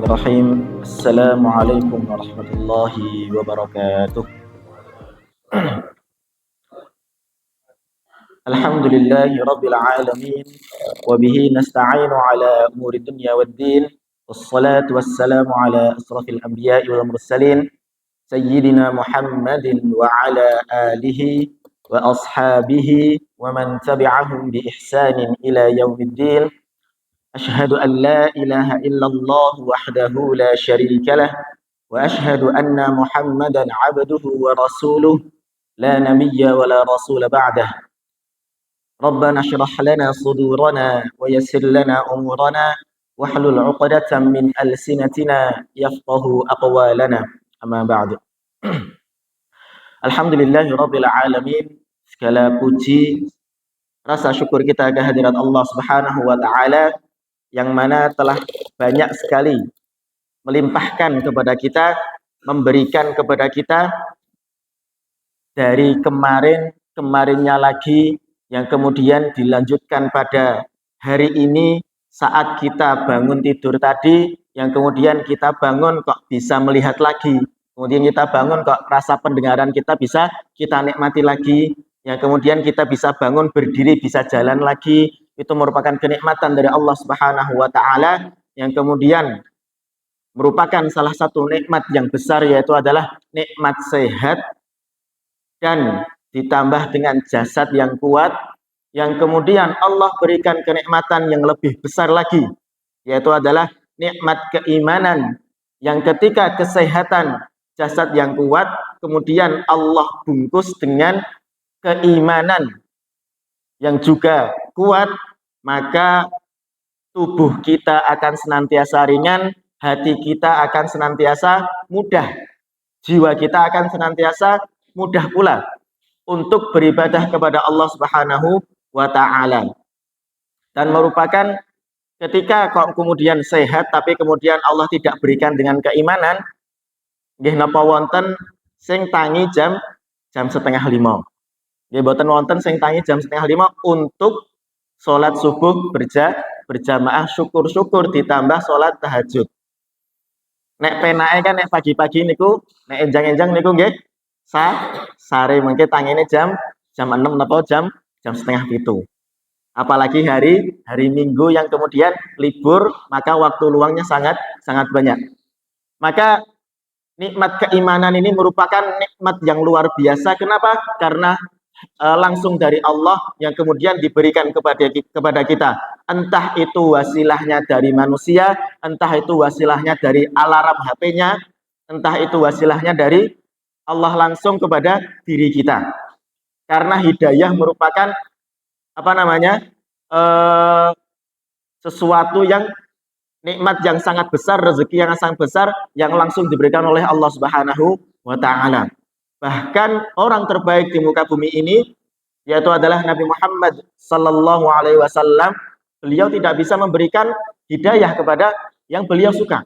Bismillahirrahmanirrahim. Assalamualaikum warahmatullahi wabarakatuh. Alhamdulillahi rabbil alamin wa bihi nasta'inu ala umuri dunya waddin. Wassalatu wassalamu ala asrafil anbiya'i wal mursalin sayyidina Muhammadin wa ala alihi wa ashabihi wa man tabi'ahum bi ihsanin ila yaumiddin. أشهد أن لا إله إلا الله وحده لا شريك له وأشهد أن محمدا عبده ورسوله لا نبي ولا رسول بعده ربنا اشرح لنا صدورنا ويسر لنا أمورنا واحلل عقدة من ألسنتنا يفقه أقوالنا أما بعد. Alhamdulillahirabbil alamin. Segala puji rasa syukur kita kehadirat Allah Subhanahu wa taala yang mana telah banyak sekali melimpahkan kepada kita, memberikan kepada kita dari kemarinnya lagi, yang kemudian dilanjutkan pada hari ini saat kita bangun tidur tadi, yang kemudian kita bangun kok bisa melihat lagi, kemudian kita bangun kok rasa pendengaran kita bisa kita nikmati lagi, yang kemudian kita bisa bangun berdiri, bisa jalan lagi. Itu merupakan kenikmatan dari Allah Subhanahu wa taala yang kemudian merupakan salah satu nikmat yang besar, yaitu adalah nikmat sehat dan ditambah dengan jasad yang kuat, yang kemudian Allah berikan kenikmatan yang lebih besar lagi, yaitu adalah nikmat keimanan, yang ketika kesehatan jasad yang kuat kemudian Allah bungkus dengan keimanan yang juga kuat, maka tubuh kita akan senantiasa ringan, hati kita akan senantiasa mudah, jiwa kita akan senantiasa mudah pula untuk beribadah kepada Allah Subhanahu wa taala. Dan merupakan ketika kok kemudian sehat tapi kemudian Allah tidak berikan dengan keimanan, nggih napa wonten sing tangi jam 4:30. Nggih boten wonten sing tangi jam 4:30 untuk sholat subuh berjamaah, syukur-syukur ditambah sholat tahajud. Nek penake kan nek pagi-pagi niku, nek enjang-enjang niku nggih sare mengke tangine jam 6 napa jam 6:30. Apalagi hari Minggu yang kemudian libur, maka waktu luangnya sangat banyak. Maka nikmat keimanan ini merupakan nikmat yang luar biasa. Kenapa? Karena langsung dari Allah yang kemudian diberikan kepada kita. Entah itu wasilahnya dari manusia, entah itu wasilahnya dari alarm HP-nya, entah itu wasilahnya dari Allah langsung kepada diri kita. Karena hidayah merupakan sesuatu yang nikmat yang sangat besar, rezeki yang sangat besar yang langsung diberikan oleh Allah Subhanahu wa taala. Bahkan orang terbaik di muka bumi ini, yaitu adalah Nabi Muhammad sallallahu alaihi wasallam, beliau tidak bisa memberikan hidayah kepada yang beliau suka.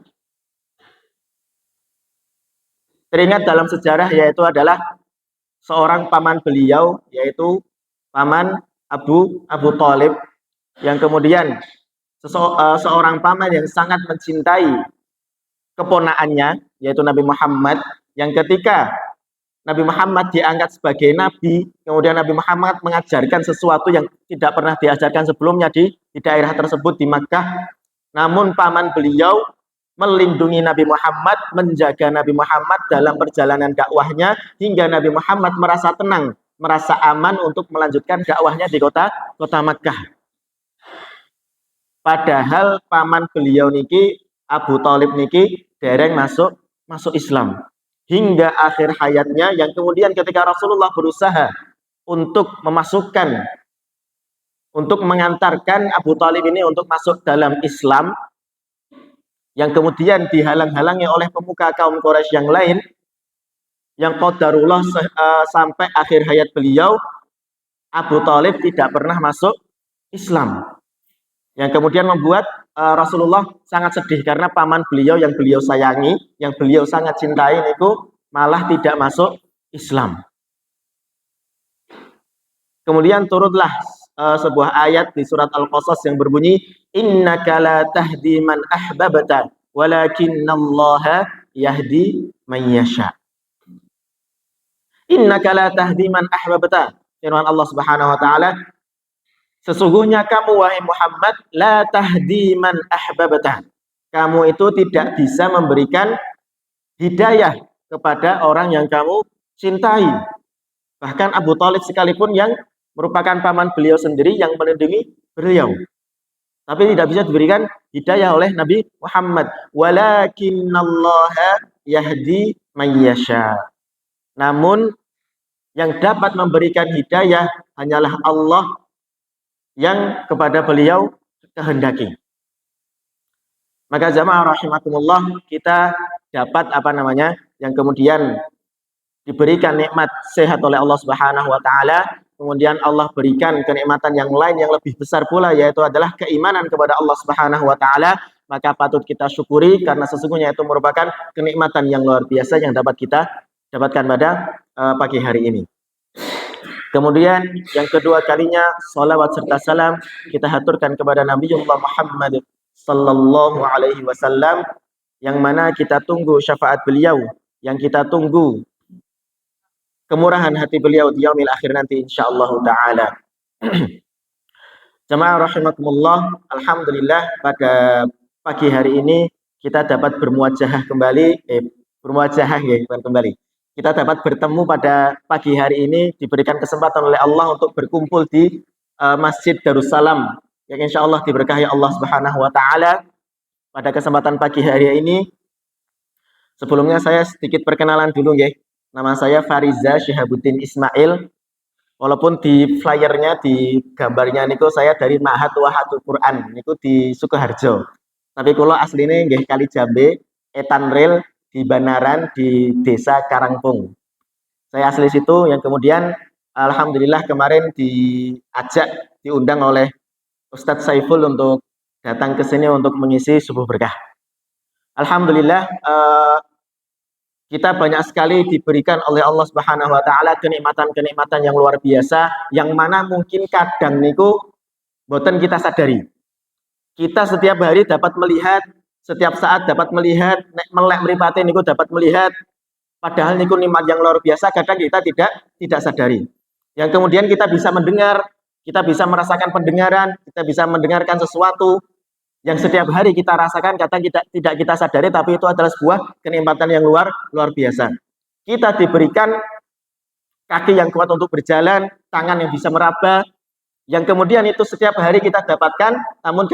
Teringat dalam sejarah, yaitu adalah seorang paman beliau, yaitu paman Abu Thalib, yang kemudian seorang paman yang sangat mencintai keponakannya, yaitu Nabi Muhammad, yang ketika Nabi Muhammad diangkat sebagai nabi, kemudian Nabi Muhammad mengajarkan sesuatu yang tidak pernah diajarkan sebelumnya di daerah tersebut di Makkah. Namun paman beliau melindungi Nabi Muhammad, menjaga Nabi Muhammad dalam perjalanan dakwahnya hingga Nabi Muhammad merasa tenang, merasa aman untuk melanjutkan dakwahnya di kota Makkah. Padahal paman beliau niki Abu Thalib niki dereng masuk Islam hingga akhir hayatnya, yang kemudian ketika Rasulullah berusaha untuk mengantarkan Abu Thalib ini untuk masuk dalam Islam, yang kemudian dihalang-halangi oleh pemuka kaum Quraisy yang lain, yang qadarullah sampai akhir hayat beliau Abu Thalib tidak pernah masuk Islam, yang kemudian membuat Rasulullah sangat sedih karena paman beliau yang beliau sayangi, yang beliau sangat cintai itu malah tidak masuk Islam. Kemudian turutlah sebuah ayat di surat Al-Qasas yang berbunyi, innaka la tahdi man ahbabta walakinnallaha yahdi man yasha. Innaka la tahdi man ahbabta. Firman Allah Subhanahu wa taala, sesungguhnya kamu wahai Muhammad la tahdi man ahbabta. Kamu itu tidak bisa memberikan hidayah kepada orang yang kamu cintai. Bahkan Abu Thalib sekalipun yang merupakan paman beliau sendiri yang melindungi beliau, tapi tidak bisa diberikan hidayah oleh Nabi Muhammad. Walakinnallaha yahdi man yasha. Namun yang dapat memberikan hidayah hanyalah Allah yang kepada beliau kehendaki. Maka jamaah rahimakumullah, kita dapat yang kemudian diberikan nikmat sehat oleh Allah Subhanahu wa taala, kemudian Allah berikan kenikmatan yang lain yang lebih besar pula, yaitu adalah keimanan kepada Allah Subhanahu wa taala, maka patut kita syukuri karena sesungguhnya itu merupakan kenikmatan yang luar biasa yang dapat kita dapatkan pada pagi hari ini. Kemudian yang kedua kalinya salawat serta salam kita haturkan kepada Nabiullah Muhammad sallallahu alaihi wasallam, yang mana kita tunggu syafaat beliau, yang kita tunggu kemurahan hati beliau di yaumil akhir nanti insyaallah taala. Jamaah rahimakumullah, alhamdulillah pada pagi hari ini kita dapat bermuajahah kembali, kita dapat bertemu pada pagi hari ini, diberikan kesempatan oleh Allah untuk berkumpul di Masjid Darussalam yang insyaallah diberkahi Allah Subhanahu wa taala pada kesempatan pagi hari ini. Sebelumnya saya sedikit perkenalan dulu nggih. Nama saya Fariza Syihabuddin Ismail. Walaupun di flyernya, di gambarnya niku saya dari Ma'had Wahatul Quran niku di Sukoharjo. Tapi kula asline nggih Kalijambe, Etanril di Banaran di Desa Karangpung. Saya asli situ, yang kemudian alhamdulillah kemarin diundang oleh Ustadz Saiful untuk datang ke sini untuk mengisi subuh berkah. Alhamdulillah kita banyak sekali diberikan oleh Allah Subhanahu wa taala kenikmatan-kenikmatan yang luar biasa, yang mana mungkin kadang niku boten kita sadari. Kita setiap hari dapat melihat, setiap saat dapat melihat, melek mripate niku dapat melihat, padahal niku nikmat yang luar biasa kadang kita tidak sadari. Yang kemudian kita bisa mendengar, kita bisa merasakan pendengaran, kita bisa mendengarkan sesuatu yang setiap hari kita rasakan, kadang tidak kita sadari, tapi itu adalah sebuah kenikmatan yang luar biasa. Kita diberikan kaki yang kuat untuk berjalan, tangan yang bisa meraba, yang kemudian itu setiap hari kita dapatkan, namun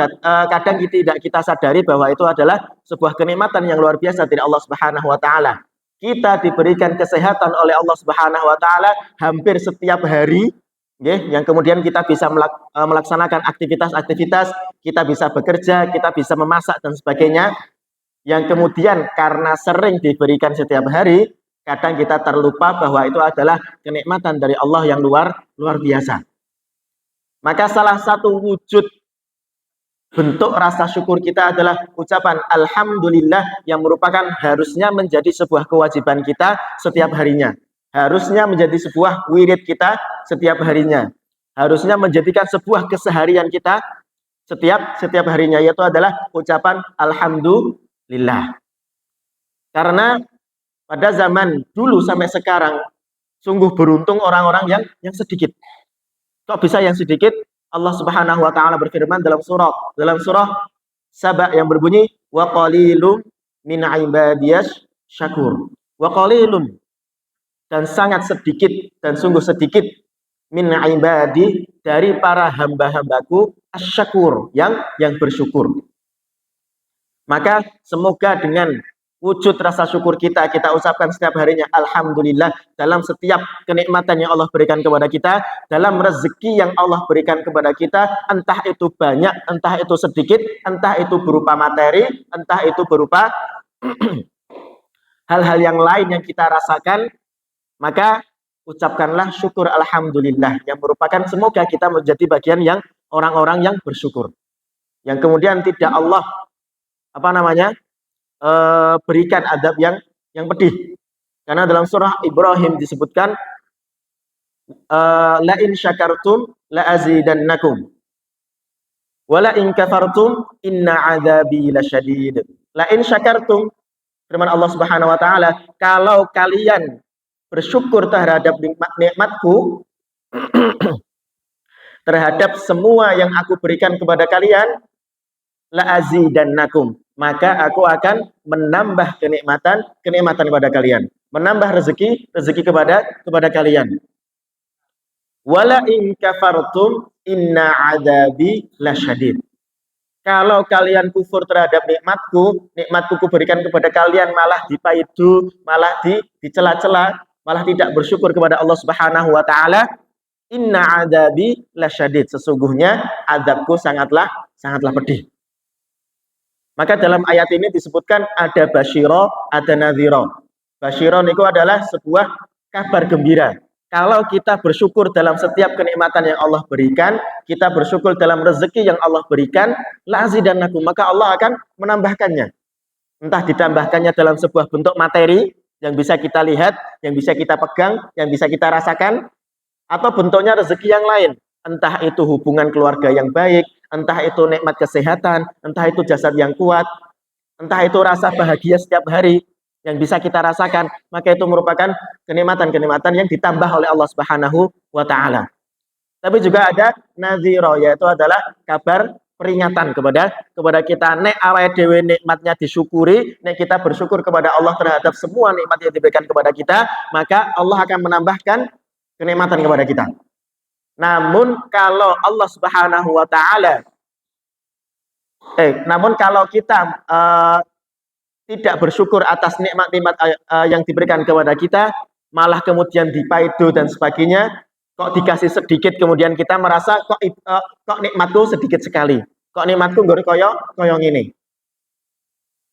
kadang tidak kita sadari bahwa itu adalah sebuah kenikmatan yang luar biasa dari Allah Subhanahu wa taala. Kita diberikan kesehatan oleh Allah Subhanahu wa taala hampir setiap hari. Yang kemudian kita bisa melaksanakan aktivitas-aktivitas, kita bisa bekerja, kita bisa memasak dan sebagainya, yang kemudian karena sering diberikan setiap hari, kadang kita terlupa bahwa itu adalah kenikmatan dari Allah yang luar biasa. Maka salah satu wujud bentuk rasa syukur kita adalah ucapan alhamdulillah, yang merupakan harusnya menjadi sebuah kewajiban kita setiap harinya. Harusnya menjadi sebuah wirid kita setiap harinya. Harusnya menjadikan sebuah keseharian kita setiap harinya, yaitu adalah ucapan alhamdulillah. Karena pada zaman dulu sampai sekarang sungguh beruntung orang-orang yang sedikit. Kok bisa yang sedikit? Allah Subhanahu wa taala berfirman dalam surah Saba yang berbunyi wa qalilum min ibadiyas syakur. Wa qalilum, dan sangat sedikit, dan sungguh sedikit, min ibadi, dari para hamba-hambaku asyakur, yang bersyukur. Maka semoga dengan wujud rasa syukur kita ucapkan setiap harinya alhamdulillah dalam setiap kenikmatan yang Allah berikan kepada kita, dalam rezeki yang Allah berikan kepada kita, entah itu banyak, entah itu sedikit, entah itu berupa materi, entah itu berupa hal-hal yang lain yang kita rasakan. Maka ucapkanlah syukur alhamdulillah, yang merupakan semoga kita menjadi bagian yang orang-orang yang bersyukur, yang kemudian tidak Allah berikan adab yang pedih. Karena dalam surah Ibrahim disebutkan la in syakartum la azidannakum wa la in kafartum inna adzabi lasyadid. La in syakartum, firman Allah Subhanahu wa taala, kalau kalian bersyukur terhadap nikmatku, terhadap semua yang aku berikan kepada kalian, la azidannakum, maka aku akan menambah kenikmatan kepada kalian, menambah rezeki kepada kalian. Wala in kafartum inna adabi lasyadid. Kalau kalian kufur terhadap nikmatku kuberikan kepada kalian malah dipaidu, malah dicela-cela, malah tidak bersyukur kepada Allah Subhanahu wa taala, inna adabi lasyadid, sesungguhnya azabku sangatlah pedih. Maka dalam ayat ini disebutkan ada basyira, ada nadhira. Basyira itu adalah sebuah kabar gembira. Kalau kita bersyukur dalam setiap kenikmatan yang Allah berikan, kita bersyukur dalam rezeki yang Allah berikan, la azidannakum, maka Allah akan menambahkannya. Entah ditambahkannya dalam sebuah bentuk materi yang bisa kita lihat, yang bisa kita pegang, yang bisa kita rasakan, atau bentuknya rezeki yang lain. Entah itu hubungan keluarga yang baik, entah itu nikmat kesehatan, entah itu jasad yang kuat, entah itu rasa bahagia setiap hari yang bisa kita rasakan, maka itu merupakan kenikmatan-kenikmatan yang ditambah oleh Allah Subhanahu wa taala. Tapi juga ada naziro, yaitu adalah kabar peringatan kepada kita, nek awake dhewe nikmatnya disyukuri, nek kita bersyukur kepada Allah terhadap semua nikmat yang diberikan kepada kita, maka Allah akan menambahkan kenikmatan kepada kita. Namun kalau Allah Subhanahu wa taala namun kalau kita tidak bersyukur atas nikmat-nikmat yang diberikan kepada kita, malah kemudian dipaido dan sebagainya, kok dikasih sedikit kemudian kita merasa kok nikmatku sedikit sekali, kok nikmatku nggak koyong ini.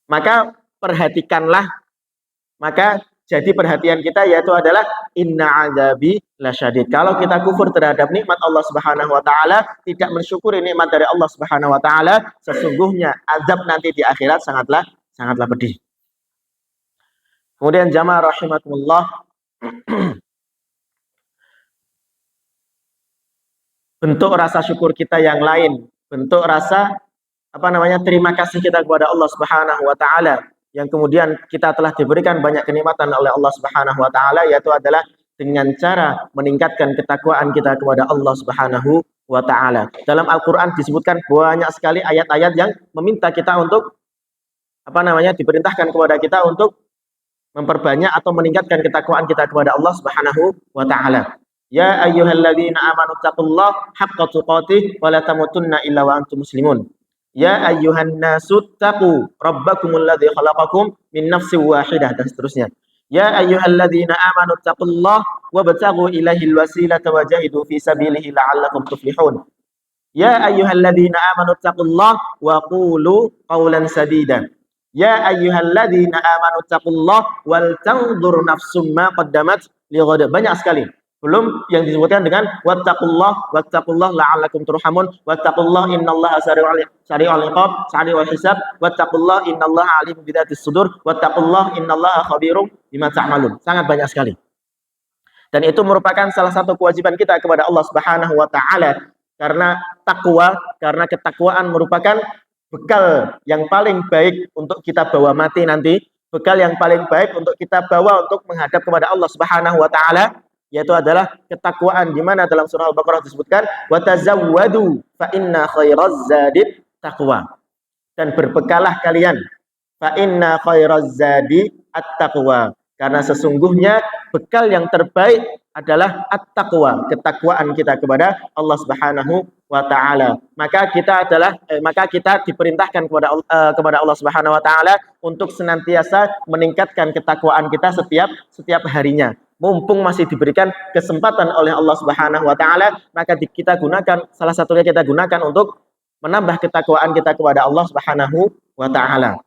Maka perhatikanlah, maka jadi perhatian kita yaitu adalah inna azabi lasyadid. Kalau kita kufur terhadap nikmat Allah Subhanahu wa taala, tidak mensyukuri nikmat dari Allah Subhanahu wa taala, sesungguhnya azab nanti di akhirat sangatlah pedih. Kemudian jamaah rahimakumullah, bentuk rasa syukur kita yang lain, bentuk rasa terima kasih kita kepada Allah Subhanahu wa taala yang kemudian kita telah diberikan banyak kenikmatan oleh Allah Subhanahu wa taala, yaitu adalah dengan cara meningkatkan ketakwaan kita kepada Allah Subhanahu wa taala. Dalam Al-Qur'an disebutkan banyak sekali ayat-ayat yang meminta kita untuk diperintahkan kepada kita untuk memperbanyak atau meningkatkan ketakwaan kita kepada Allah Subhanahu wa taala. Ya ayyuhalladzina amanu taqullaha haqqa tuqatih wa la tamutunna illa wa antum muslimun. Ya ayyuhan nasu taqu rabbakumul ladzi khalaqakum min nafsin wahidah, dan seterusnya. Ya ayyuhalladzina amanu taqullaha wabtaghu ilaihil wasilata wajahidu fi sabilihi la'allakum tuflihun. Ya ayyuhalladzina amanu taqullaha wa qulu qawlan sadida. Ya ayyuhalladzina amanu taqullaha wal tanzur nafsum ma qaddamat lighad. Banyak sekali. Belum yang disebutkan dengan wattaqullaha la'allakum turhamun, wattaqullaha innallaha sari'ul iqab, sari'ul hisab, wattaqullaha innallaha alimun bidzatis sudur, wattaqullaha innallaha khabirum bima ta'malun. Sangat banyak sekali. Dan itu merupakan salah satu kewajiban kita kepada Allah Subhanahu wa taala, karena karena ketakwaan merupakan bekal yang paling baik untuk kita bawa mati nanti, bekal yang paling baik untuk kita bawa untuk menghadap kepada Allah Subhanahu wa taala, yaitu adalah ketakwaan, di mana dalam surah Al-Baqarah disebutkan wa tazawwadu fa inna khairaz zadi taqwa, dan berbekalah kalian, fa inna khairaz zadi at-taqwa, karena sesungguhnya bekal yang terbaik adalah at-taqwa, ketakwaan kita kepada Allah Subhanahu wa taala. Maka kita diperintahkan kepada Allah Subhanahu wa taala untuk senantiasa meningkatkan ketakwaan kita setiap harinya. Mumpung masih diberikan kesempatan oleh Allah Subhanahu wa taala, maka salah satunya kita gunakan untuk menambah ketakwaan kita kepada Allah Subhanahu wa taala,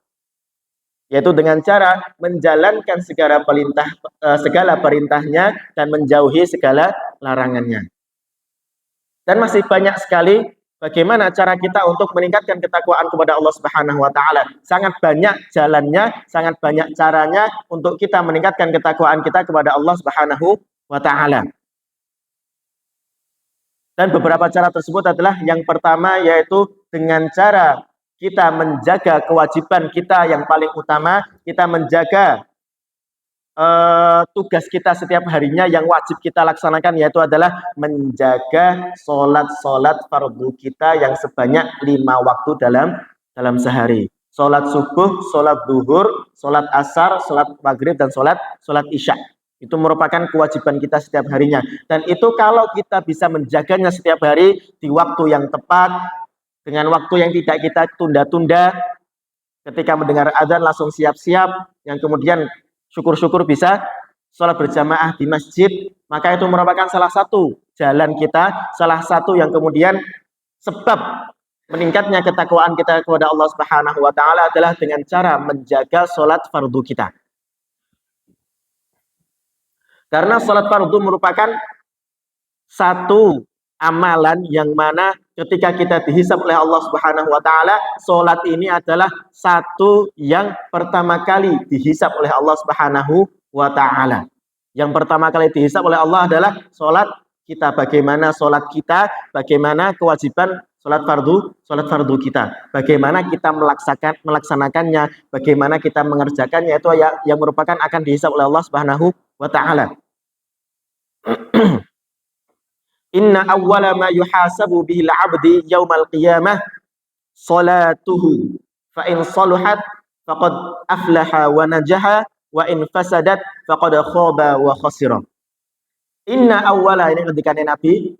yaitu dengan cara menjalankan segala perintahnya dan menjauhi segala larangannya. Dan masih banyak sekali bagaimana cara kita untuk meningkatkan ketakwaan kepada Allah Subhanahu wa taala. Sangat banyak jalannya, sangat banyak caranya untuk kita meningkatkan ketakwaan kita kepada Allah Subhanahu wa taala. Dan beberapa cara tersebut adalah yang pertama, yaitu dengan cara kita menjaga kewajiban kita yang paling utama, kita menjaga tugas kita setiap harinya yang wajib kita laksanakan, yaitu adalah menjaga sholat fardu kita yang sebanyak 5 waktu dalam sehari. Sholat subuh, sholat duhur, sholat asar, sholat maghrib, dan sholat isya. Itu merupakan kewajiban kita setiap harinya. Dan itu kalau kita bisa menjaganya setiap hari di waktu yang tepat, dengan waktu yang tidak kita tunda-tunda, ketika mendengar azan langsung siap-siap, yang kemudian syukur-syukur bisa sholat berjamaah di masjid, maka itu merupakan salah satu jalan kita, salah satu yang kemudian sebab meningkatnya ketakwaan kita kepada Allah Subhanahu wa taala adalah dengan cara menjaga sholat fardu kita. Karena sholat fardu merupakan satu amalan yang mana ketika kita dihisab oleh Allah Subhanahu wa taala, salat ini adalah satu yang pertama kali dihisab oleh Allah Subhanahu wa taala. Yang pertama kali dihisab oleh Allah adalah salat kita, bagaimana salat kita, bagaimana kewajiban salat fardu kita, bagaimana kita melaksanakannya, bagaimana kita mengerjakannya, itu yang merupakan akan dihisab oleh Allah Subhanahu wa taala. Inna awwala ma yuhasabu bihil abdi yaumal qiyamah salatuhu fa in saluhat faqad aflaha wa najaha wa in fasadat faqad khaba wa khasira. Inna awwala, ini ketika Nabi,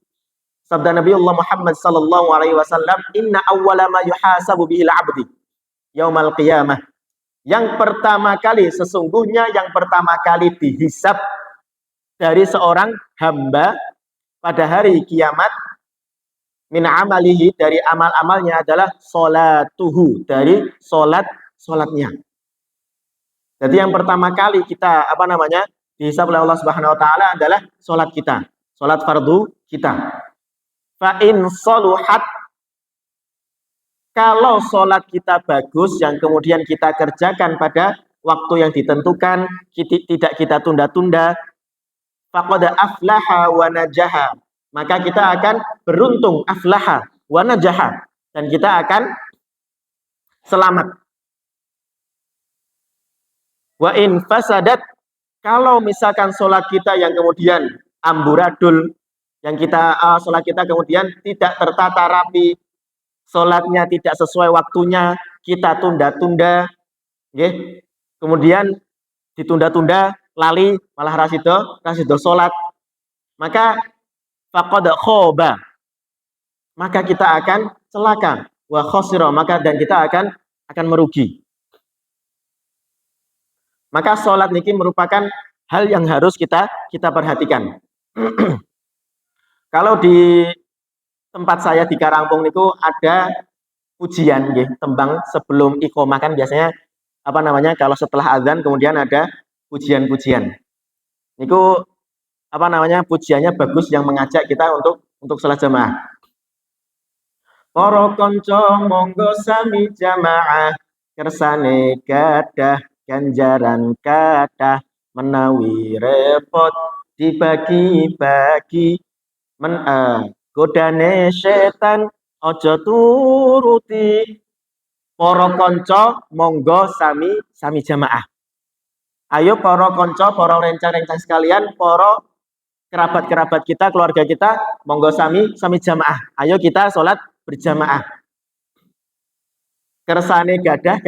sabda Nabi Allah Muhammad sallallahu alaihi wasallam, inna awwala ma yuhasabu bihil abdi yaumal qiyamah, yang pertama kali, sesungguhnya yang pertama kali dihisab dari seorang hamba pada hari kiamat, min amalihi, dari amal-amalnya, adalah sholatuhu, dari sholatnya. Jadi yang pertama kali kita dihisab oleh Allah Subhanahu wa taala adalah sholat kita, sholat fardu kita. Fa in saluhat, kalau sholat kita bagus yang kemudian kita kerjakan pada waktu yang ditentukan, tidak kita tunda-tunda, faqad aflaha wa najaha, maka kita akan beruntung, aflaha wa najaha, dan kita akan selamat. Wa in fasadat, kalau misalkan sholat kita yang kemudian amburadul, yang kita sholat kita kemudian tidak tertata rapi, sholatnya tidak sesuai waktunya, kita tunda-tunda, kemudian ditunda-tunda, lali, malah rasido sholat, maka faqad khaba, maka kita akan celaka, wa khasira, maka dan kita akan merugi. Maka sholat niki merupakan hal yang harus kita perhatikan. Kalau di tempat saya di Karangpung niku ada pujian nggih, tembang sebelum iqomah, kan biasanya kalau setelah azan kemudian ada pujian-pujian. Niku pujiannya bagus, yang mengajak kita untuk salat jamaah. Para kanca monggo sami jamaah, kersane gadah ganjaran kathah, menawi repot dibagi-bagi, godane setan aja turuti. Para kanca monggo sami jamaah. Ayo para kanca, para rencang-rencang sekalian, para kerabat-kerabat kita, keluarga kita, monggo sami jamaah. Ayo kita sholat berjamaah. Kersane gadah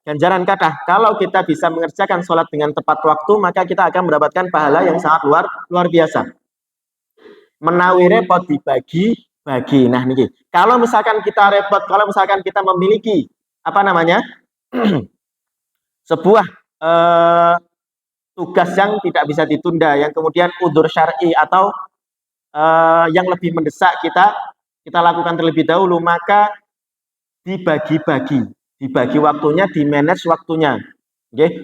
ganjaran kathah. Kalau kita bisa mengerjakan sholat dengan tepat waktu, maka kita akan mendapatkan pahala yang sangat luar biasa. Menawi repot dibagi-bagi. Nah niki, kalau misalkan kita repot, kalau misalkan kita memiliki sebuah tugas yang tidak bisa ditunda, yang kemudian udzur syar'i atau yang lebih mendesak, kita lakukan terlebih dahulu, maka dibagi waktunya, di-manage waktunya.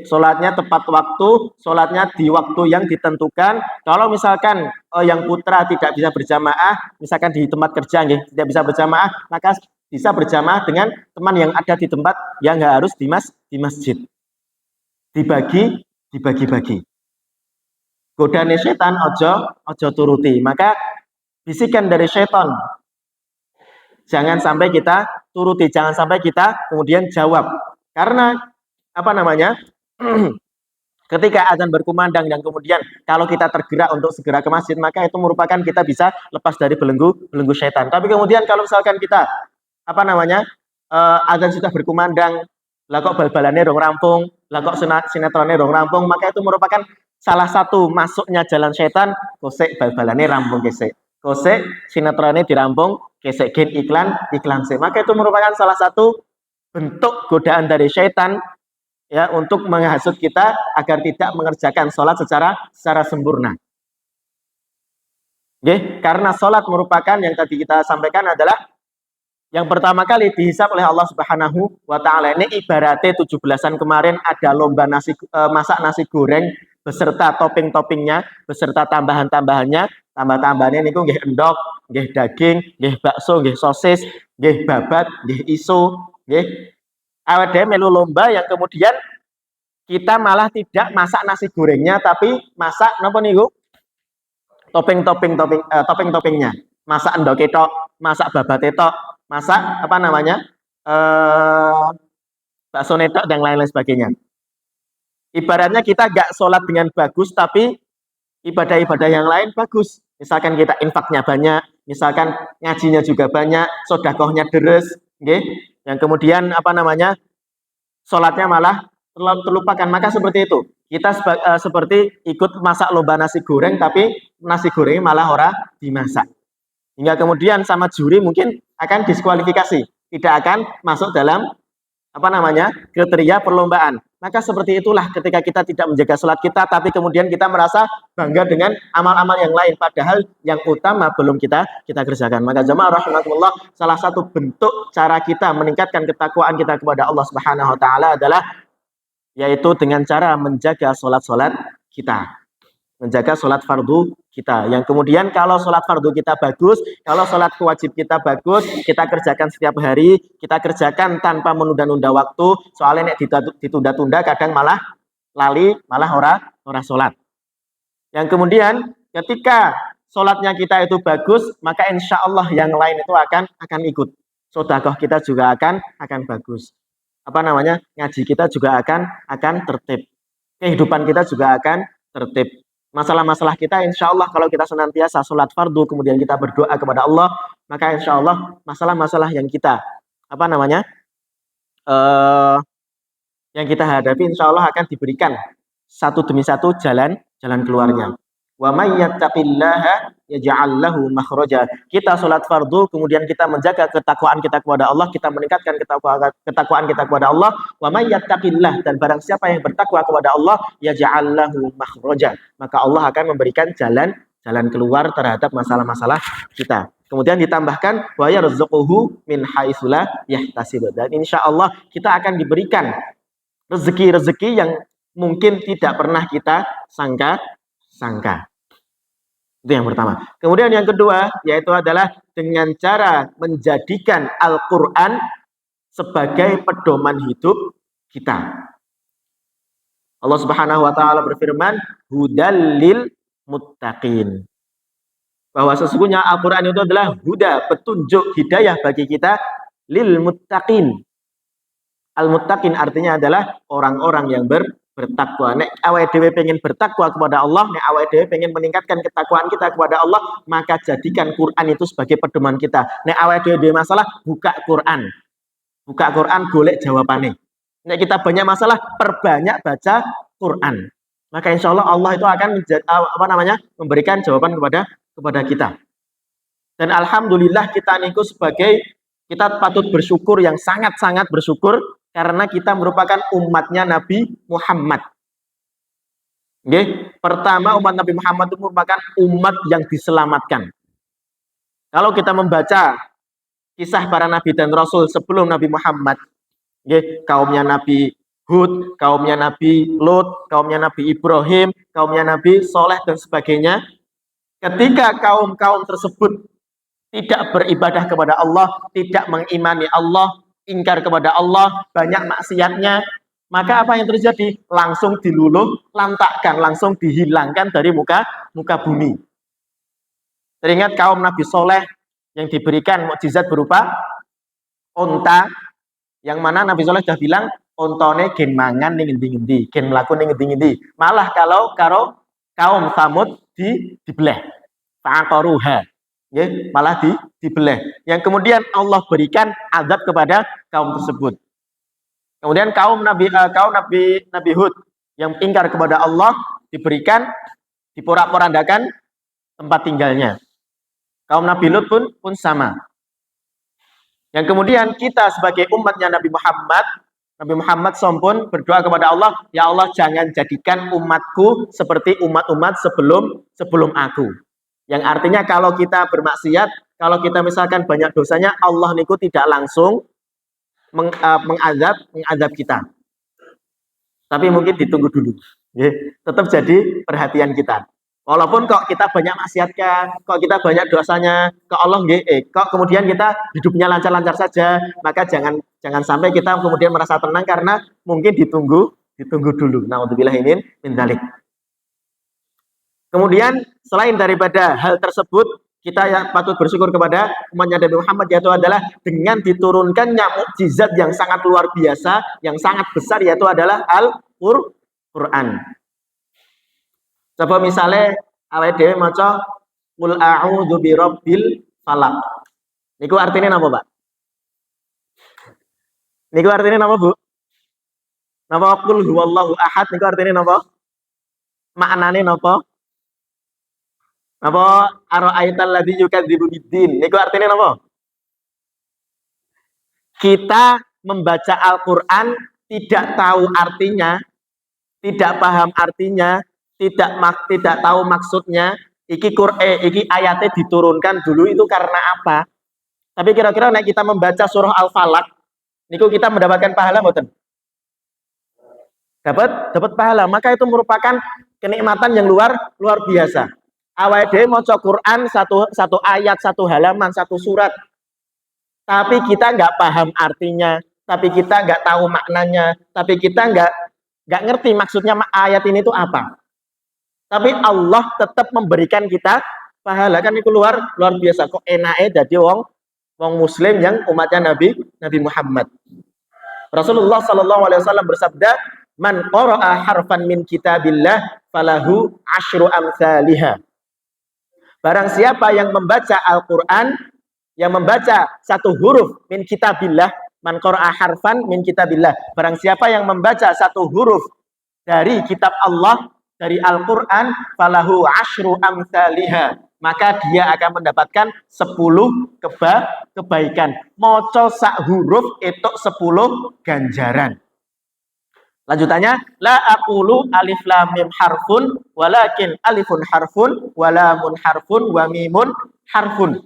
Sholatnya tepat waktu, sholatnya di waktu yang ditentukan. Kalau misalkan yang putra tidak bisa berjamaah, misalkan di tempat kerja tidak bisa berjamaah, maka bisa berjamaah dengan teman yang ada di tempat yang nggak harus di masjid. Dibagi-bagi. Godane setan ojo turuti. Maka bisikan dari setan Jangan sampai kita turuti, jangan sampai kita kemudian jawab. Karena apa namanya? Ketika azan berkumandang dan kemudian kalau kita tergerak untuk segera ke masjid, maka itu merupakan kita bisa lepas dari belenggu syaitan. Tapi kemudian kalau misalkan kita apa namanya? Azan sudah berkumandang, lah kok bal-balannya dong rampung, lah kok sinetronnya dong rampung, maka itu merupakan salah satu masuknya jalan syaitan. Kosek bal-balannya rampung kesek, kosek sinetronnya dirampung kesek, gen iklan sih. Maka itu merupakan salah satu bentuk godaan dari syaitan ya untuk menghasut kita agar tidak mengerjakan sholat secara sempurna. Oke, karena sholat merupakan yang tadi kita sampaikan adalah yang pertama kali dihisab oleh Allah Subhanahu wa taala. Ini ibaratnya 17-an kemarin ada lomba masak nasi goreng beserta topping-toppingnya, beserta tambahan-tambahannya. Tambah-tambahannya niku nggih endok, nggih daging, nggih bakso, nggih sosis, nggih babat, nggih iso, nggih. Awake dhewe melu lomba yang kemudian kita malah tidak masak nasi gorengnya tapi masak napa niku? Topping-toppingnya. Masak endok tok, masak babat tok, masak apa namanya? Bakso netok dan lain-lain sebagainya. Ibaratnya kita gak sholat dengan bagus tapi ibadah-ibadah yang lain bagus. Misalkan kita infaknya banyak, misalkan ngajinya juga banyak, sodakohnya deres, okay? Yang kemudian apa namanya? Sholatnya malah terlupakan. Maka seperti itu. Kita seperti ikut masak lomba nasi goreng tapi nasi gorengnya malah ora dimasak. Hingga kemudian sama juri mungkin akan diskualifikasi, tidak akan masuk dalam apa namanya? Kriteria perlombaan. Maka seperti itulah ketika kita tidak menjaga sholat kita tapi kemudian kita merasa bangga dengan amal-amal yang lain padahal yang utama belum kita kerjakan. Maka jemaah rahimakumullah, salah satu bentuk cara kita meningkatkan ketakwaan kita kepada Allah Subhanahu wa taala adalah yaitu dengan cara menjaga sholat-sholat kita. Menjaga sholat fardu kita. Yang kemudian kalau sholat fardu kita bagus, kalau sholat wajib kita bagus, kita kerjakan setiap hari, kita kerjakan tanpa menunda-nunda waktu. Soalnya nek ditunda-tunda kadang malah lali, malah ora sholat. Yang kemudian ketika sholatnya kita itu bagus, maka insya Allah yang lain itu akan ikut. Sodakoh kita juga akan bagus. Apa namanya? Ngaji kita juga akan tertib. Kehidupan kita juga akan tertib. Masalah-masalah kita insya Allah kalau kita senantiasa sholat fardu kemudian kita berdoa kepada Allah, maka insya Allah masalah-masalah yang kita apa namanya yang kita hadapi insya Allah akan diberikan satu demi satu jalan keluarnya. Wa may yattaqillaha yaj'al lahu makhraja. Kita sholat fardu kemudian kita menjaga ketakwaan kita kepada Allah, kita meningkatkan ketakwaan kita kepada Allah. Wa may yattaqillah, dan barang siapa yang bertakwa kepada Allah yaj'al lahu makhraja, maka Allah akan memberikan jalan keluar terhadap masalah-masalah kita. Kemudian ditambahkan wa yarzuquhu min haitsu la yahtasib, dan insya Allah kita akan diberikan rezeki-rezeki yang mungkin tidak pernah kita sangka. Itu yang pertama. Kemudian yang kedua yaitu adalah dengan cara menjadikan Al-Quran sebagai pedoman hidup kita. Allah Subhanahu wa taala berfirman, hudal lil muttaqin. Bahwa sesungguhnya Al-Quran itu adalah huda, petunjuk, hidayah bagi kita, lil muttaqin. Al-muttaqin artinya adalah orang-orang yang bertakwa. Nek awake dhewe pengen bertakwa kepada Allah, nek awake dhewe pengen meningkatkan ketakwaan kita kepada Allah, maka jadikan Quran itu sebagai pedoman kita. Nek awake dhewe masalah, buka Quran. Buka Quran, golek jawabane. Nek kita banyak masalah, perbanyak baca Quran. Maka insya Allah itu akan memberikan jawaban kepada kita. Dan alhamdulillah kita niku kita patut bersyukur, yang sangat-sangat bersyukur karena kita merupakan umatnya Nabi Muhammad. Okay? Pertama, umat Nabi Muhammad itu merupakan umat yang diselamatkan. Kalau kita membaca kisah para nabi dan rasul sebelum Nabi Muhammad, okay? Kaumnya Nabi Hud, kaumnya Nabi Lut, kaumnya Nabi Ibrahim, kaumnya Nabi Soleh dan sebagainya. Ketika kaum-kaum tersebut tidak beribadah kepada Allah, tidak mengimani Allah, ingkar kepada Allah, banyak maksiatnya, maka apa yang terjadi? Langsung diluluh lantakkan, langsung dihilangkan dari muka bumi. Teringat kaum Nabi Soleh yang diberikan mukjizat berupa unta, yang mana Nabi Soleh sudah bilang ontone gen mangan ning ngendi-ngendi, gen mlaku ning ngendi-ngendi. Malah kalau kaum Samud dibelah. Fa'aqaruha. Nggih, malah dibelah. Yang kemudian Allah berikan azab kepada kaum tersebut. Kemudian kaum Nabi Hud yang ingkar kepada Allah diberikan diporak-porandakan tempat tinggalnya. Kaum Nabi Lut pun sama. Yang kemudian kita sebagai umatnya Nabi Muhammad SAW berdoa kepada Allah, ya Allah jangan jadikan umatku seperti umat-umat sebelum aku. Yang artinya kalau kita bermaksiat, kalau kita misalkan banyak dosanya, Allah niku tidak langsung mengazab kita. Tapi mungkin ditunggu dulu. Tetap jadi perhatian kita. Walaupun kok kita banyak maksiatkan, kok kita banyak dosanya, kok Allah kok kemudian kita hidupnya lancar-lancar saja, maka jangan sampai kita kemudian merasa tenang karena mungkin ditunggu dulu. Nauzubillah min dzalik. Kemudian selain daripada hal tersebut, kita yang patut bersyukur kepada umatnya Nabi Muhammad, yaitu adalah dengan diturunkannya mukjizat yang sangat luar biasa, yang sangat besar, yaitu adalah Al-Qur'an. Coba misalnya awake dhewe maca qul a'udzu birabbil falaq. Niku artinya napa, Pak? Niku artinya napa, Bu? Napa qul huwallahu ahad niku artinya napa? Maknane napa? Napa ara'aital ladzi yukadzibu biddin? Niku artinya napa? Kita membaca Al-Qur'an tidak tahu artinya, tidak paham artinya, tidak tahu maksudnya, iki ayatnya diturunkan dulu itu karena apa? Tapi kira-kira nek kita membaca surah Al-Falaq, niku kita mendapatkan pahala mboten? Dapat pahala. Maka itu merupakan kenikmatan yang luar biasa. Awake dhewe maca Quran satu ayat, satu halaman, satu surat. Tapi kita nggak paham artinya, tapi kita nggak tahu maknanya, tapi kita nggak ngerti maksudnya ayat ini itu apa. Tapi Allah tetap memberikan kita pahala, kan itu luar biasa. Kok enake dadi wong muslim yang umatnya Nabi Muhammad. Rasulullah sallallahu alaihi wasallam bersabda, "Man qara'a harfan min kitabillah falahu asyru amsalihha." Barang siapa yang membaca Al-Qur'an, yang membaca satu huruf min kitabillah, man qara'a harfan min kitabillah. Barang siapa yang membaca satu huruf dari kitab Allah, dari Al-Qur'an, falahu asyru amsalihha, maka dia akan mendapatkan 10 kebaikan. Maca sak huruf itu 10 ganjaran. Lanjutannya, la aqulu alif lam mim harfun walakin alifun harfun wa lamun harfun wa mimun harfun.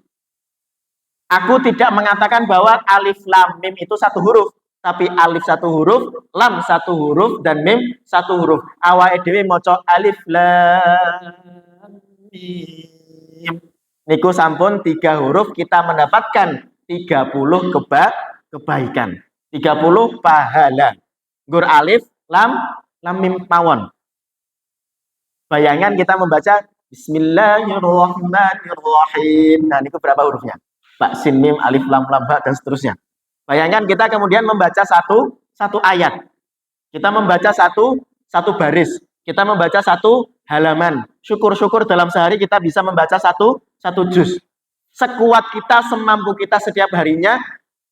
Aku tidak mengatakan bahwa alif lam mim itu satu huruf, tapi alif satu huruf, lam satu huruf, dan mim satu huruf. Awake dhewe maca alif lam mim. Niku sampun 3 huruf, kita mendapatkan 30 kebaikan. 30 pahala. Gur alif lam mim mawon. Bayangan kita membaca Bismillahirrahmanirrahim. Nah, niku berapa hurufnya? Ba, sin, mim, alif, lam, ba, dan seterusnya. Bayangkan kita kemudian membaca satu ayat. Kita membaca satu baris. Kita membaca satu halaman. Syukur-syukur dalam sehari kita bisa membaca satu juz. Sekuat kita, semampu kita setiap harinya,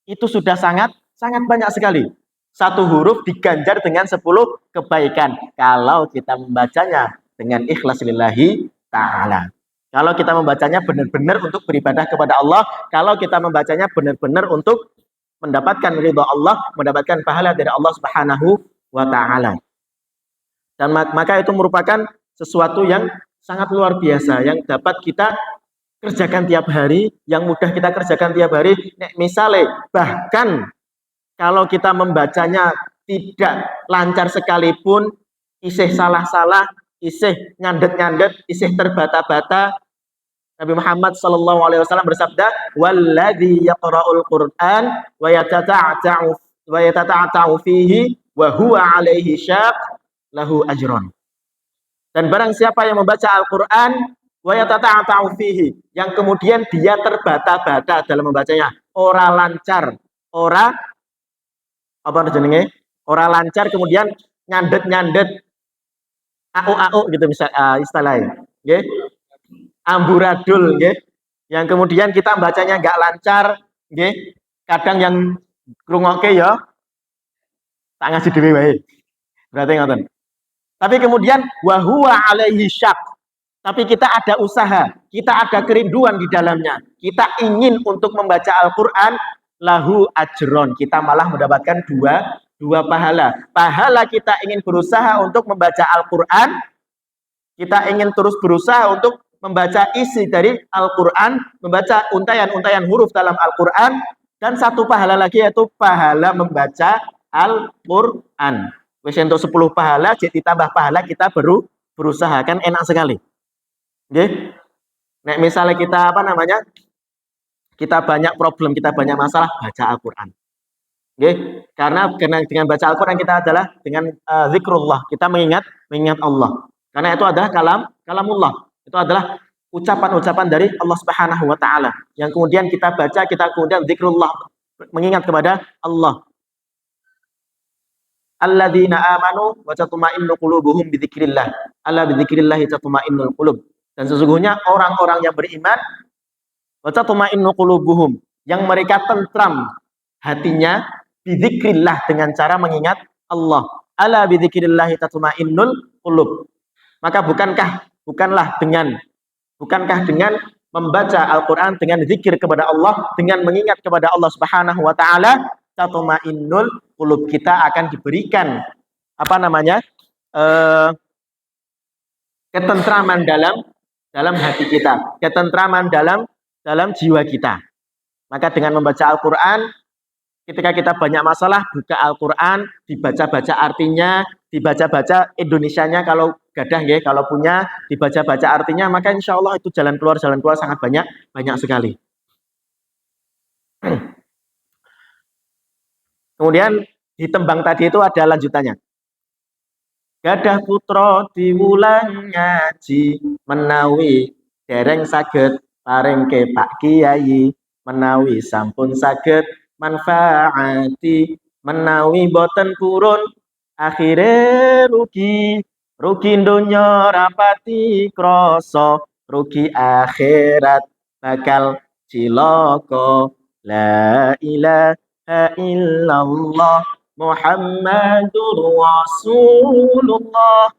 itu sudah sangat banyak sekali. Satu huruf diganjar dengan 10 kebaikan. Kalau kita membacanya dengan ikhlas lillahi ta'ala. Kalau kita membacanya benar-benar untuk beribadah kepada Allah, kalau kita membacanya benar-benar untuk mendapatkan ridha Allah, mendapatkan pahala dari Allah Subhanahu wa taala. Dan maka itu merupakan sesuatu yang sangat luar biasa yang dapat kita kerjakan tiap hari, yang mudah kita kerjakan tiap hari. Misalnya bahkan kalau kita membacanya tidak lancar sekalipun, isih salah-salah, isih nyandet-nyandet, isih terbata-bata, Nabi Muhammad sallallahu alaihi wasallam bersabda, "Walladzi yaqra'ul Qur'an wa yatata'u fihi wa huwa 'alaihi syaq lahu ajron." Dan barang siapa yang membaca Al-Qur'an wa yatata'ata'u fihi, yang kemudian dia terbata-bata dalam membacanya, ora lancar, ora apa jenenge? Ora lancar kemudian nyandet-nyandet au gitu misal istilahnya. Nggih. Amburadul nggih. Yang kemudian kita bacanya enggak lancar nggih. Kadang yang ngrungokke ya tak ngaji dhewe wae. Berarti ngoten. Tapi kemudian wa huwa alaihi syak. Tapi kita ada usaha, kita ada kerinduan di dalamnya. Kita ingin untuk membaca Al-Qur'an, lahu ajron. Kita malah mendapatkan dua pahala. Pahala kita ingin berusaha untuk membaca Al-Qur'an, kita ingin terus berusaha untuk membaca isi dari Al-Qur'an, membaca untayan-untayan huruf dalam Al-Qur'an, dan satu pahala lagi yaitu pahala membaca Al-Qur'an. Wis untuk 10 pahala, jadi ditambah pahala kita berusaha, kan enak sekali. Nggih. Nek misalnya kita kita banyak problem, kita banyak masalah, baca Al-Qur'an. Nggih. Karena dengan baca Al-Qur'an kita adalah dengan zikrullah, kita mengingat Allah. Karena itu adalah kalamullah. Itu adalah ucapan-ucapan dari Allah Subhanahu wa taala. Yang kemudian kita baca, kita kemudian zikrullah, mengingat kepada Allah. Alladzina amanu wa tatma'innu qulubuhum bidzikrillah. Alla bidzikrillah tatma'innul qulub. Dan sesungguhnya orang-orang yang beriman wa tatma'innu qulubuhum, yang mereka tentram hatinya bidzikrillah, dengan cara mengingat Allah. Alla bidzikrillah tatma'innul qulub. Maka bukankah dengan membaca Al-Qur'an, dengan zikir kepada Allah, dengan mengingat kepada Allah Subhanahu wa taala, tatmainnul qulub, kita akan diberikan ketentraman dalam hati kita, ketentraman dalam jiwa kita. Maka dengan membaca Al-Qur'an, ketika kita banyak masalah, buka Al-Qur'an, dibaca-baca artinya, dibaca-baca Indonesianya kalau gadah ya, kalau punya, dibaca-baca artinya, maka insya Allah itu jalan keluar sangat banyak sekali. Kemudian di tembang tadi itu ada lanjutannya. Gadah putra diwulang ngaji, menawi dereng saged paringke Pak Kiai, menawi sampun saged manfaati, menawi boten purun akhire rugi donya rapati krasa, rugi akhirat bakal cilaka. La ilaha illallah Muhammadur Rasulullah.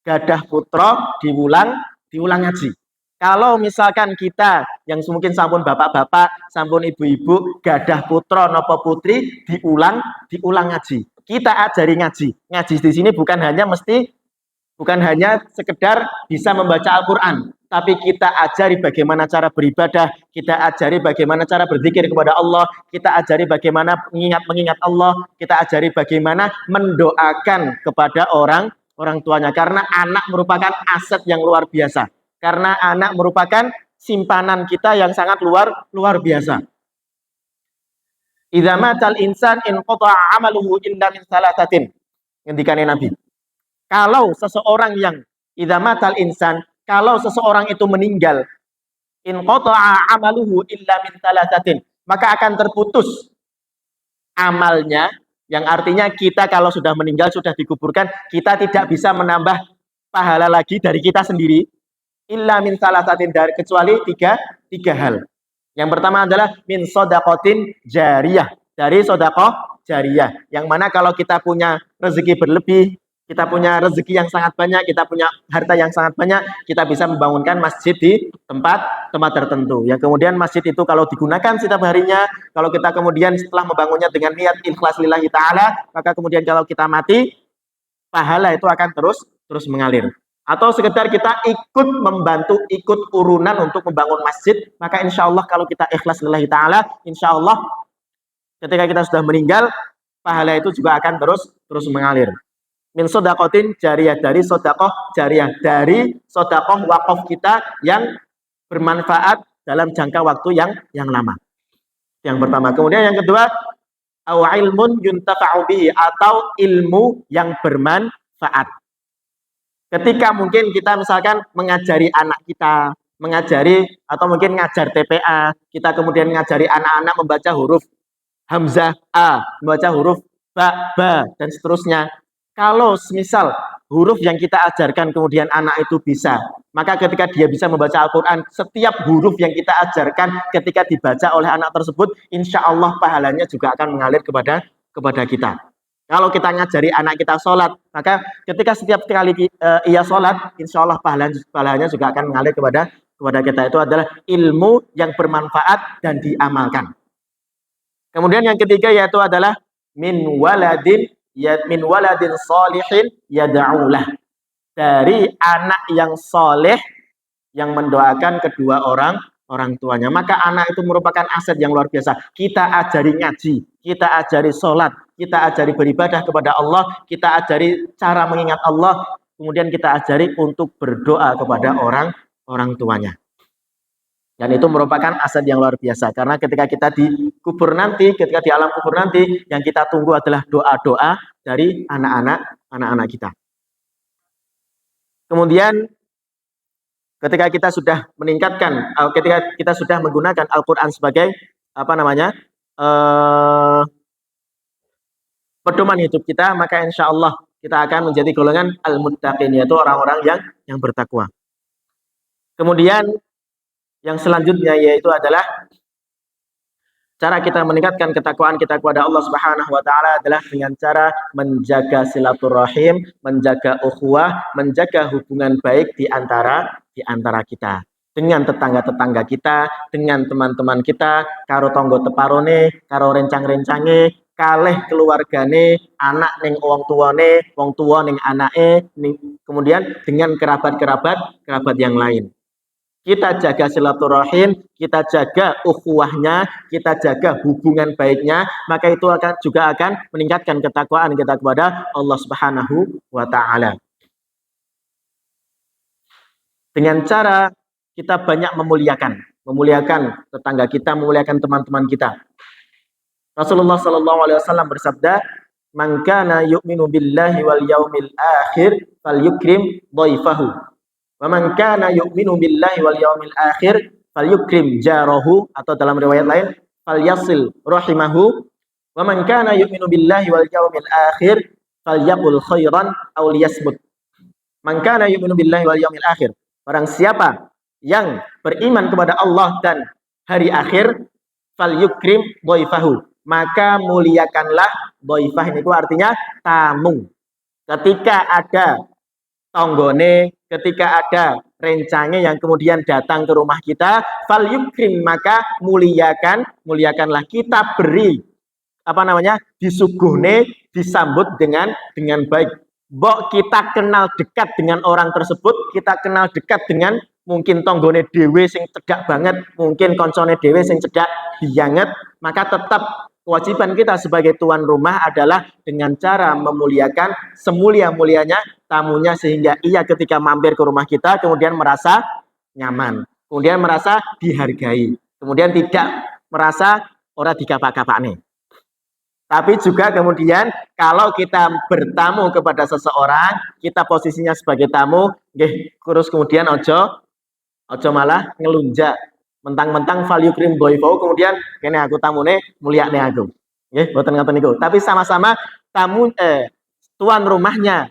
Gadah putra diulang ngaji. Kalau misalkan kita yang mungkin sampun bapak-bapak, sampun ibu-ibu, gadah putra napa putri, diulang ngaji. Kita ajari ngaji. Ngaji di sini bukan hanya sekedar bisa membaca Al-Qur'an, tapi kita ajari bagaimana cara beribadah, kita ajari bagaimana cara berzikir kepada Allah, kita ajari bagaimana mengingat Allah, kita ajari bagaimana mendoakan kepada orang tuanya, karena anak merupakan aset yang luar biasa. Karena anak merupakan simpanan kita yang sangat luar biasa. Idza matal insan in qata'a amaluhu illa min salasatin. Ngendikane Nabi. Kalau seseorang yang idza matal insan, kalau seseorang itu meninggal, in qata'a amaluhu illa min salasatin, maka akan terputus amalnya, yang artinya kita kalau sudah meninggal, sudah dikuburkan, kita tidak bisa menambah pahala lagi dari kita sendiri, illa min salasatin, dari kecuali tiga hal. Yang pertama adalah min shadaqatin jariyah, dari sedekah jariyah, yang mana kalau kita punya rezeki berlebih, kita punya rezeki yang sangat banyak, kita punya harta yang sangat banyak, kita bisa membangunkan masjid di tempat tertentu. Yang kemudian masjid itu kalau digunakan setiap harinya, kalau kita kemudian setelah membangunnya dengan niat ikhlas lillahi ta'ala, maka kemudian kalau kita mati, pahala itu akan terus mengalir. Atau sekedar kita ikut membantu, ikut urunan untuk membangun masjid, maka insya Allah kalau kita ikhlas lillahi ta'ala, insya Allah ketika kita sudah meninggal, pahala itu juga akan terus mengalir. Min sodakotin jariyah, dari sodakoh jariyah, dari sodakoh wakaf kita yang bermanfaat dalam jangka waktu yang lama. Yang pertama. Kemudian yang kedua, au ilmun yuntafa'u bihi, atau ilmu yang bermanfaat. Ketika mungkin kita misalkan mengajari anak kita, mengajari atau mungkin ngajar TPA, kita kemudian ngajari anak-anak membaca huruf hamzah a, membaca huruf ba, dan seterusnya. Kalau misal huruf yang kita ajarkan kemudian anak itu bisa, maka ketika dia bisa membaca Al-Quran, setiap huruf yang kita ajarkan ketika dibaca oleh anak tersebut, insya Allah pahalanya juga akan mengalir kepada kita. Kalau kita ngajari anak kita sholat, maka ketika setiap kali ia sholat, insya Allah pahalanya juga akan mengalir kepada kita. Itu adalah ilmu yang bermanfaat dan diamalkan. Kemudian yang ketiga yaitu adalah min waladin sholihin yad'ulah. Dari anak yang soleh yang mendoakan kedua orang tuanya. Maka anak itu merupakan aset yang luar biasa. Kita ajari ngaji, kita ajari sholat, kita ajari beribadah kepada Allah, kita ajari cara mengingat Allah, kemudian kita ajari untuk berdoa kepada orang tuanya. Dan itu merupakan aset yang luar biasa. Karena ketika kita dikubur nanti, ketika di alam kubur nanti, yang kita tunggu adalah doa-doa dari anak-anak kita. Kemudian ketika kita sudah meningkatkan, ketika kita sudah menggunakan Al-Quran sebagai pedoman hidup kita, maka insya Allah kita akan menjadi golongan al-muttaqin, yaitu orang-orang yang bertakwa. Kemudian yang selanjutnya yaitu adalah cara kita meningkatkan ketakwaan kita kepada Allah Subhanahu wa taala adalah dengan cara menjaga silaturahim, menjaga ukhuwah, menjaga hubungan baik di antara kita. Dengan tetangga-tetangga kita, dengan teman-teman kita, karo tonggo teparone, karo rencang-rencange, kalih keluargane, anak ning wong tuane, wong tua ning anake, kemudian dengan kerabat yang lain. Kita jaga silaturahim, kita jaga ukhuwahnya, kita jaga hubungan baiknya, maka itu juga akan meningkatkan ketakwaan kita kepada Allah Subhanahu wa taala. Dengan cara kita banyak memuliakan tetangga kita, memuliakan teman-teman kita. Rasulullah sallallahu alaihi wasallam bersabda, "Man kana yu'minu billahi wal yaumil akhir falyukrim dhaifahu. Wa man kana yu'minu billahi wal yaumil akhir falyukrim jarahu," atau dalam riwayat lain falyasil rahimahu. Wa man kana yu'minu billahi wal yaumil akhir falyaqul khairan aw liyasmut. Man kana yu'minu billahi wal yaumil akhir, barang siapa yang beriman kepada Allah dan hari akhir, falyukrim dhaifahu, maka muliakanlah. Dhaifah itu artinya tamu. Ketika ada tonggone, ketika ada rencange yang kemudian datang ke rumah kita, fal yukrim, maka muliakanlah, kita beri disuguhne, disambut dengan baik. Mbok kita kenal dekat dengan orang tersebut, kita kenal dekat dengan mungkin tonggone dhewe sing cedak banget, mungkin koncone dhewe sing cedak banget, maka tetap kewajiban kita sebagai tuan rumah adalah dengan cara memuliakan semulia-mulianya tamunya, sehingga ia ketika mampir ke rumah kita kemudian merasa nyaman, kemudian merasa dihargai, kemudian tidak merasa ora dikapak-kapakne. Tapi juga kemudian kalau kita bertamu kepada seseorang, kita posisinya sebagai tamu, nggih, terus kemudian ojo malah ngelunjak. Mentang-mentang value cream boy bau, kemudian kene aku tamune mulyakne aku. Nggih, mboten ngoten niku. Tapi sama-sama tuan rumahnya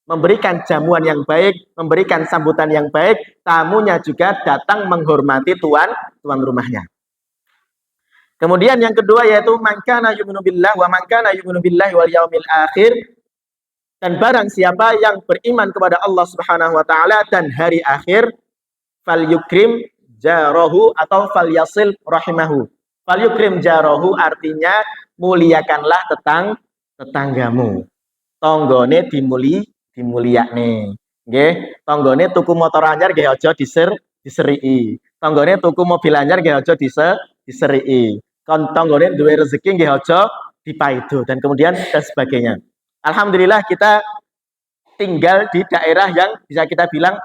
memberikan jamuan yang baik, memberikan sambutan yang baik, tamunya juga datang menghormati tuan rumahnya. Kemudian yang kedua yaitu man kana yu'minu billahi wa man kana yu'minu billahi wal yaumil akhir, dan barang siapa yang beriman kepada Allah Subhanahu wa taala dan hari akhir, falyukrim jarahu atau falyasil rahimahu. Falyukrim jarahu artinya muliakanlah tetanggamu. Tonggone dimulyakne. Nggih, tonggone tuku motor anyar nggih aja diseriki. Tonggone tuku mobil anyar nggih aja diseriki. Tonggone duwe rezeki nggih aja dipaido, dan kemudian dan sebagainya. Alhamdulillah kita tinggal di daerah yang bisa kita bilang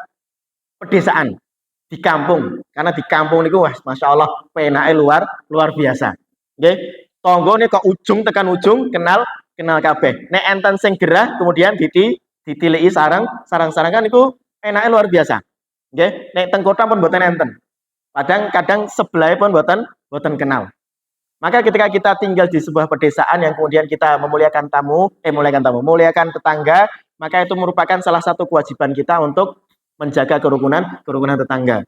pedesaan, di kampung. Karena di kampung niku wah Masya Allah penake luar biasa. Nggih, tonggone kok ujung tekan ujung kenal kabeh. Nek enten sing gerah kemudian ditiliki sarang-sarang kan niku enake luar biasa. Nggih, nek teng kota pun mboten enten. Kadang-kadang sebelah pun mboten kenal. Maka ketika kita tinggal di sebuah pedesaan yang kemudian kita memuliakan tetangga, maka itu merupakan salah satu kewajiban kita untuk menjaga kerukunan tetangga.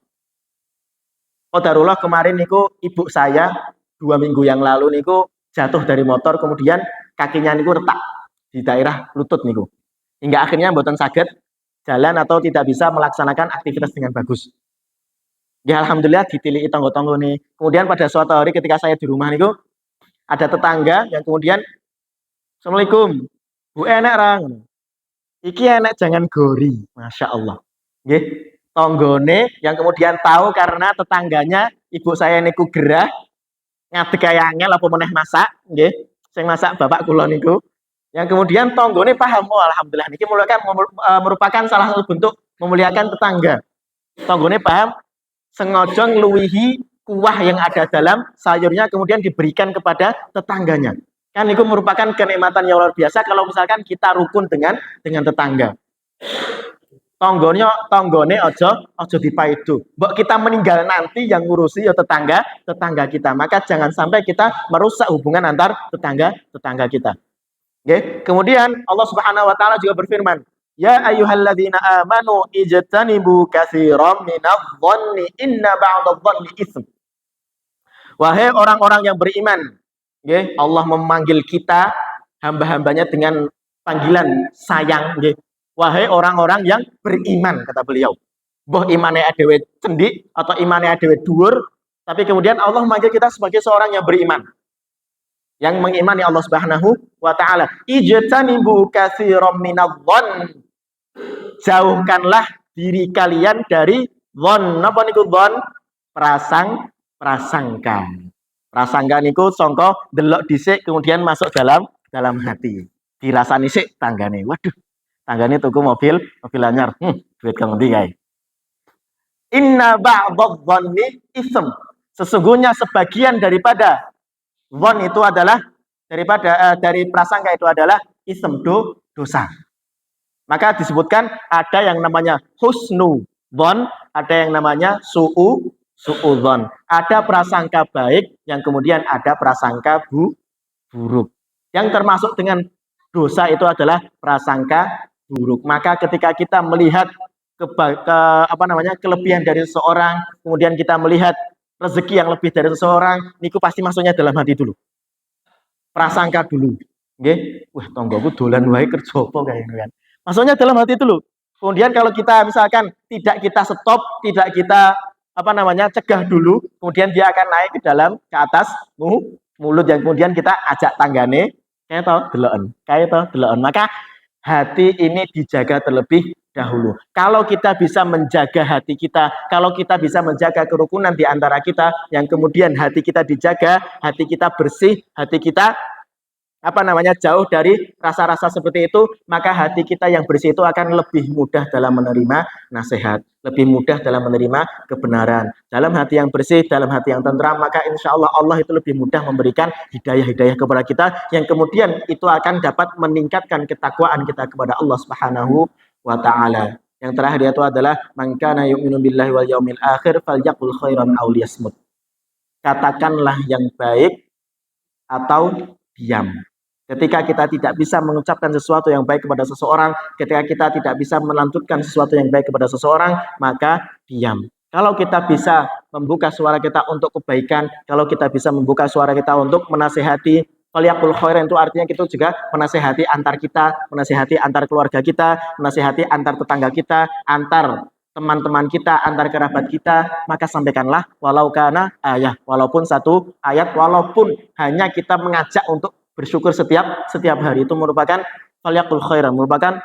Qadarullah kemarin niku ibu saya 2 minggu yang lalu niku jatuh dari motor, kemudian kakinya niku retak di daerah lutut niku. Hingga akhirnya mboten saged jalan atau tidak bisa melaksanakan aktivitas dengan bagus. Ya alhamdulillah ditiliki tonggo-tonggo nih. Kemudian pada suatu hari ketika saya di rumah niku ada tetangga yang kemudian Assalamualaikum. Bu enak rang. Iki enak jangan gori. Masya Allah. Nggih. Tonggone yang kemudian tahu karena tetangganya ibu saya niku gerah ngadeg kaya angel apa meneh masak, nggih. Sing masak bapak kula niku. Yang kemudian tonggone paham, oh alhamdulillah niki merupakan salah satu bentuk memuliakan tetangga. Tonggone paham, sengaja ngluwihi kuah yang ada dalam sayurnya kemudian diberikan kepada tetangganya. Kan itu merupakan kenikmatan yang luar biasa kalau misalkan kita rukun dengan tetangga. Tonggone ojo dipaidu. Mbok kita meninggal nanti yang ngurusi ya tetangga kita. Maka jangan sampai kita merusak hubungan antar tetangga kita. Okay. Kemudian Allah Subhanahu wa taala juga berfirman, "Ya ayyuhalladzina amanu ijtanibu katsiran minadh-dhanni inna ba'dadh-dhanni itsm." Wahai orang-orang yang beriman, okay. Allah memanggil kita hamba-hambanya dengan panggilan sayang, okay. Wahai orang-orang yang beriman, kata beliau. Boh imane adewe cendik atau imane adewe dhuwur, tapi kemudian Allah memanggil kita sebagai seorang yang beriman. Yang mengimani Allah Subhanahu wa taala. Ijtanibu katsiran minadh-dhann. Jauhkanlah diri kalian dari dhon. Napa niku dhon? Prasangka. Prasangka niku sangka delok dhisik kemudian masuk dalam hati. Dirasani sik tanggane. Waduh, tanggane tuku mobil anyar. Duit kang endi kae. Inna ba'dadh-dhanni itsm. Sesungguhnya sebagian daripada dhon itu adalah dari prasangka itu adalah ism dosa. Maka disebutkan ada yang namanya husnu dhon, ada yang namanya su'u dhon. Ada prasangka baik yang kemudian ada prasangka buruk. Yang termasuk dengan dosa itu adalah prasangka buruk. Maka ketika kita melihat kelebihan dari seseorang, kemudian kita melihat rezeki yang lebih dari seseorang, niku pasti masuknya dalam hati dulu. Prasangka dulu. Nggih, wah tonggoku dolan wae kerja apa kayak kan. Masuknya dalam hati dulu. Kemudian kalau kita misalkan tidak kita stop, tidak kita cegah dulu, kemudian dia akan naik ke atas mulut yang kemudian kita ajak tanggane kayak deloken. Maka hati ini dijaga terlebih dahulu. Kalau kita bisa menjaga hati kita, kalau kita bisa menjaga kerukunan di antara kita, yang kemudian hati kita dijaga, hati kita bersih, hati kita jauh dari rasa-rasa seperti itu, maka hati kita yang bersih itu akan lebih mudah dalam menerima nasihat, lebih mudah dalam menerima kebenaran. Dalam hati yang bersih, dalam hati yang tentram, maka insya Allah Allah itu lebih mudah memberikan hidayah-hidayah kepada kita, yang kemudian itu akan dapat meningkatkan ketakwaan kita kepada Allah Subhanahu wa ta'ala. Yang terakhir itu adalah man kana yu'minu billahi wal yaumil akhir falyaqul khairan aw liyasmut. Katakanlah yang baik atau diam. Ketika kita tidak bisa mengucapkan sesuatu yang baik kepada seseorang, ketika kita tidak bisa melantunkan sesuatu yang baik kepada seseorang, maka diam. Kalau kita bisa membuka suara kita untuk kebaikan, kalau kita bisa membuka suara kita untuk menasihati, falyaqul khairan itu artinya kita juga menasihati antar kita, menasihati antar keluarga kita, menasihati antar tetangga kita, antar teman-teman kita, antar kerabat kita, maka sampaikanlah walau kana ayat, walaupun satu ayat, walaupun hanya kita mengajak untuk bersyukur setiap hari, itu merupakan falyaqul khairan, merupakan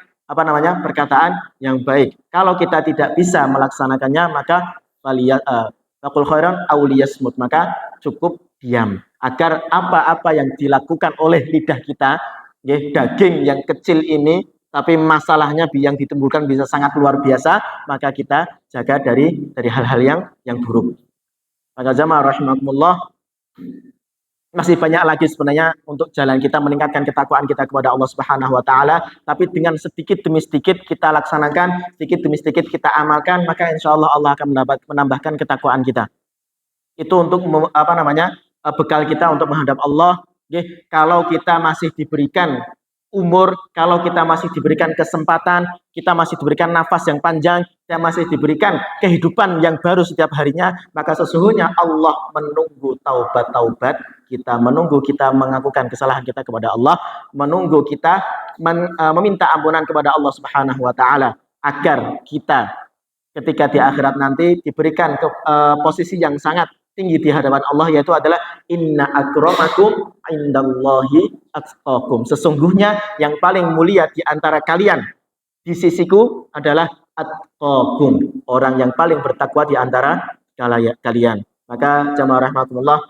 perkataan yang baik. Kalau kita tidak bisa melaksanakannya, maka falyaqul khairan aw liyasmut, maka cukup diam, agar apa-apa yang dilakukan oleh lidah kita, daging yang kecil ini, tapi masalahnya yang ditimbulkan bisa sangat luar biasa, maka kita jaga dari hal-hal yang buruk. Maka jamaah rahimakumullah, Masih banyak lagi sebenarnya untuk jalan kita meningkatkan ketakwaan kita kepada Allah Subhanahu wa taala, tapi dengan sedikit demi sedikit kita laksanakan, sedikit demi sedikit kita amalkan, maka insya Allah Allah akan menambahkan ketakwaan kita. Itu untuk bekal kita untuk menghadap Allah. Kalau kita masih diberikan umur, kalau kita masih diberikan kesempatan, kita masih diberikan nafas yang panjang, kita masih diberikan kehidupan yang baru setiap harinya, maka sesungguhnya Allah menunggu taubat-taubat kita, menunggu kita mengakukan kesalahan kita kepada Allah, menunggu kita meminta ampunan kepada Allah Subhanahu wa taala agar kita ketika di akhirat nanti diberikan posisi yang sangat tinggi di hadapan Allah, yaitu adalah inna akramakum indallahi atqakum. Sesungguhnya yang paling mulia di antara kalian di sisiku adalah atqakum, orang yang paling bertakwa di antara kalian. Maka jamaah rahmatullah,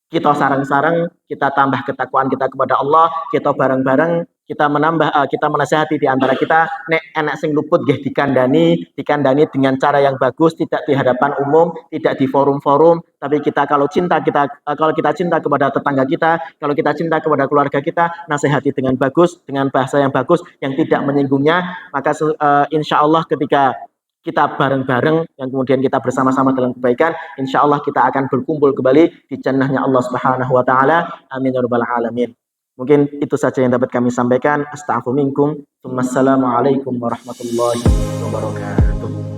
kita sarang-sarang, kita tambah ketakwaan kita kepada Allah, kita bareng-bareng, kita menambah, kita menasihati di antara kita, nek enak sing luput nggih dikandani dengan cara yang bagus, tidak di hadapan umum, tidak di forum-forum, tapi kita kalau kita cinta kepada tetangga kita, kalau kita cinta kepada keluarga kita, nasihati dengan bagus, dengan bahasa yang bagus, yang tidak menyinggungnya, maka insya Allah ketika kita bareng-bareng yang kemudian kita bersama-sama dalam kebaikan, insya Allah kita akan berkumpul kembali di jannahnya Allah Subhanahu wa taala. Amin ya rabbal alamin. Mungkin itu saja yang dapat kami sampaikan. Astaghfirullahaladzim. Assalamualaikum warahmatullahi wabarakatuh.